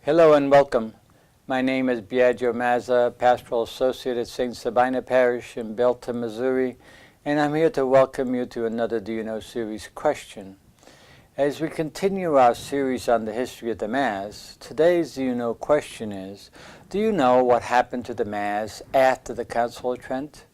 Hello and welcome. My name is Biagio Mazza, Pastoral Associate at St. Sabina Parish in Belton, Missouri, and I'm here to welcome you to another Do You Know series question. As we continue our series on the history of the Mass, today's Do You Know question is, do you know what happened to the Mass after the Council of Trent?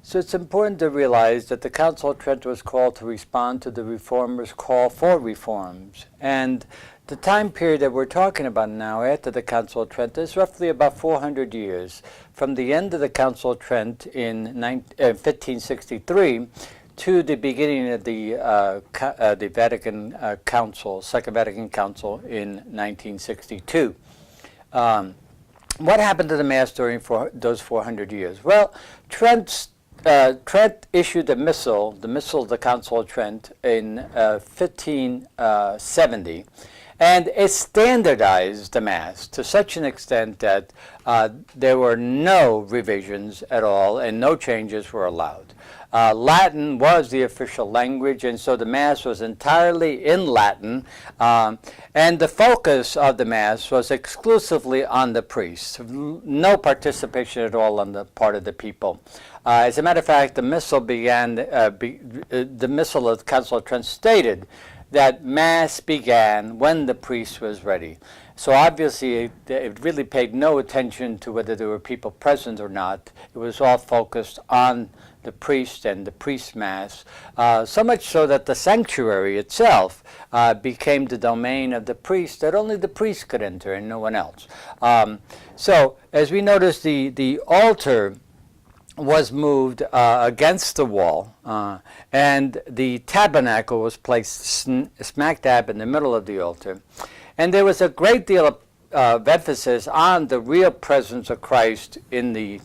So it's important to realize that the Council of Trent was called to respond to the Reformers' call for reforms. And the time period that we're talking about now after the Council of Trent is roughly about 400 years, from the end of the Council of Trent in 1563 to the beginning of the Vatican Council, Second Vatican Council in 1962. What happened to the Mass during those 400 years? Well, Trent issued a missal, the Missal of the Council of Trent, in 1570, and it standardized the Mass to such an extent that there were no revisions at all and no changes were allowed. Latin was the official language, and so the Mass was entirely in Latin, and the focus of the Mass was exclusively on the priests. No participation at all on the part of the people. As a matter of fact, the Missal the Missal of the Council of Trent stated that Mass began when the priest was ready. So obviously it really paid no attention to whether there were people present or not. It was all focused on the priest and the priest Mass, so much so that the sanctuary itself became the domain of the priest, that only the priest could enter and no one else. So as we notice, the altar was moved against the wall, and the tabernacle was placed smack dab in the middle of the altar. And there was a great deal of emphasis on the real presence of Christ in the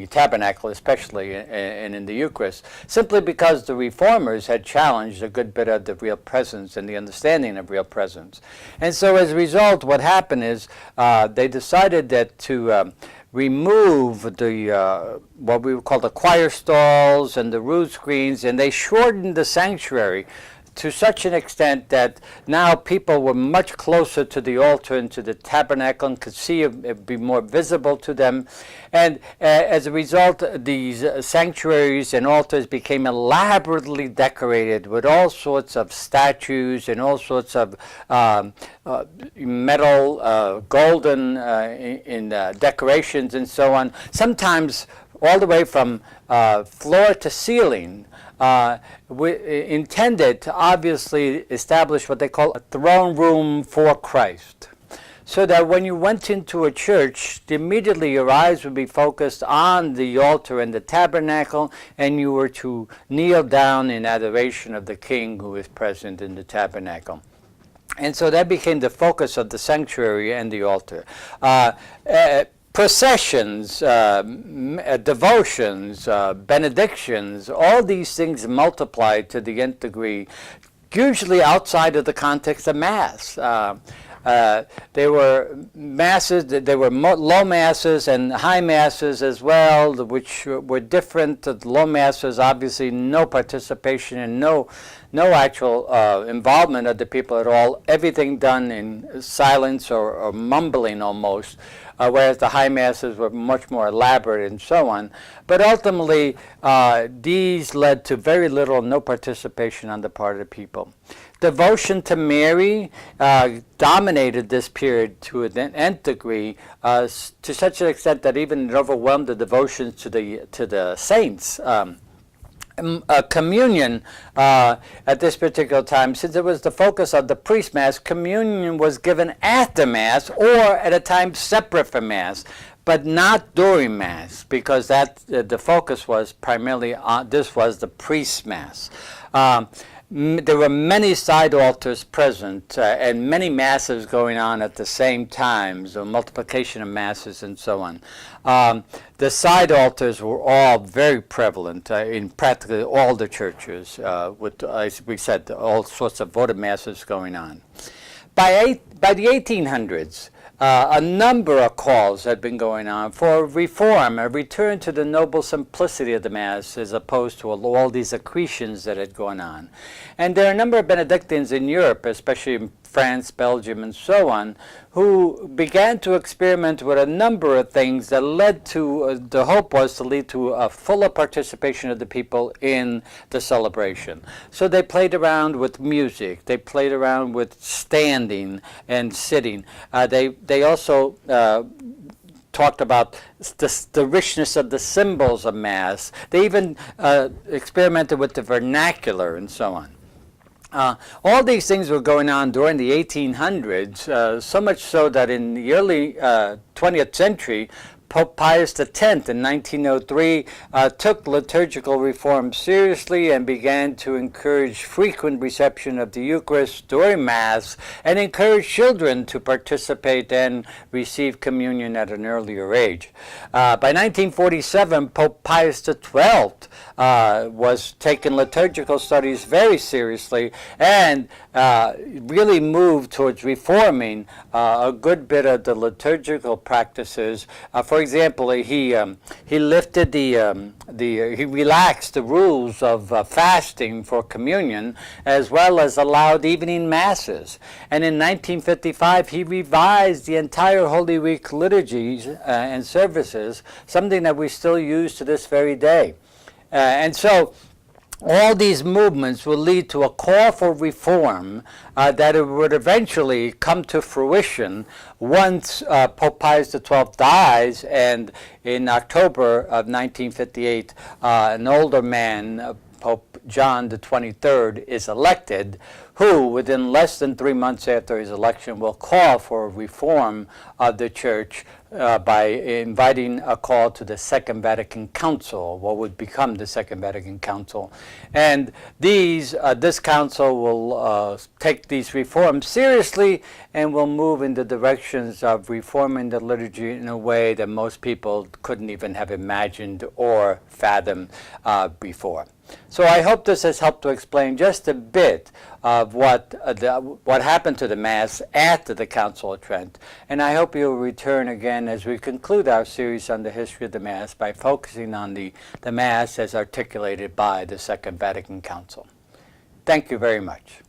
tabernacle, especially, and in the Eucharist, simply because the Reformers had challenged a good bit of the real presence and the understanding of real presence. And so as a result, what happened is they decided that to remove the what we would call the choir stalls and the rood screens, and they shortened the sanctuary to such an extent that now people were much closer to the altar and to the tabernacle and could see it be more visible to them. And as a result, these sanctuaries and altars became elaborately decorated with all sorts of statues and all sorts of metal, golden decorations and so on, sometimes all the way from floor to ceiling. Intended to obviously establish what they call a throne room for Christ. So that when you went into a church, immediately your eyes would be focused on the altar and the tabernacle, and you were to kneel down in adoration of the King who is present in the tabernacle. And so that became the focus of the sanctuary and the altar. Processions, devotions, benedictions, all these things multiplied to the nth degree, usually outside of the context of Mass. There were masses, there were low masses and high masses as well, which were different. The low masses, obviously, no participation and no actual involvement of the people at all. Everything done in silence or mumbling almost. Whereas the high masses were much more elaborate and so on. But ultimately, these led to very little, no participation on the part of the people. Devotion to Mary dominated this period to an nth degree, to such an extent that even it overwhelmed the devotions to the saints. Communion at this particular time, since it was the focus of the priest Mass, communion was given after Mass or at a time separate from Mass, but not during Mass, because the focus was primarily on, this was the priest Mass. There were many side altars present and many masses going on at the same time, so multiplication of masses and so on. The side altars were all very prevalent in practically all the churches, with, as we said, all sorts of votive masses going on. By the 1800s, a number of calls had been going on for reform, a return to the noble simplicity of the Mass as opposed to all these accretions that had gone on. And there are a number of Benedictines in Europe, especially in France, Belgium, and so on, who began to experiment with a number of things that led to, the hope was to lead to a fuller participation of the people in the celebration. So they played around with music, they played around with standing and sitting. They also talked about the richness of the symbols of Mass. They even experimented with the vernacular and so on. All these things were going on during the 1800s, so much so that in the early 20th century, Pope Pius X in 1903 took liturgical reform seriously and began to encourage frequent reception of the Eucharist during Mass and encourage children to participate and receive communion at an earlier age. By 1947, Pope Pius XII was taking liturgical studies very seriously and really moved towards reforming a good bit of the liturgical practices. For example, he lifted he relaxed the rules of fasting for communion, as well as allowed evening masses. And in 1955, he revised the entire Holy Week liturgies and services, something that we still use to this very day. And so all these movements will lead to a call for reform that it would eventually come to fruition once Pope Pius XII dies, and in October of 1958, an older man, Pope John the 23rd, is elected, who within less than 3 months after his election will call for a reform of the Church by inviting a call to the Second Vatican Council, what would become the Second Vatican Council. And this council will take these reforms seriously and will move in the directions of reforming the liturgy in a way that most people couldn't even have imagined or fathomed before. So I hope this has helped to explain just a bit of what happened to the Mass after the Council of Trent. And I hope you'll return again as we conclude our series on the history of the Mass by focusing on the Mass as articulated by the Second Vatican Council. Thank you very much.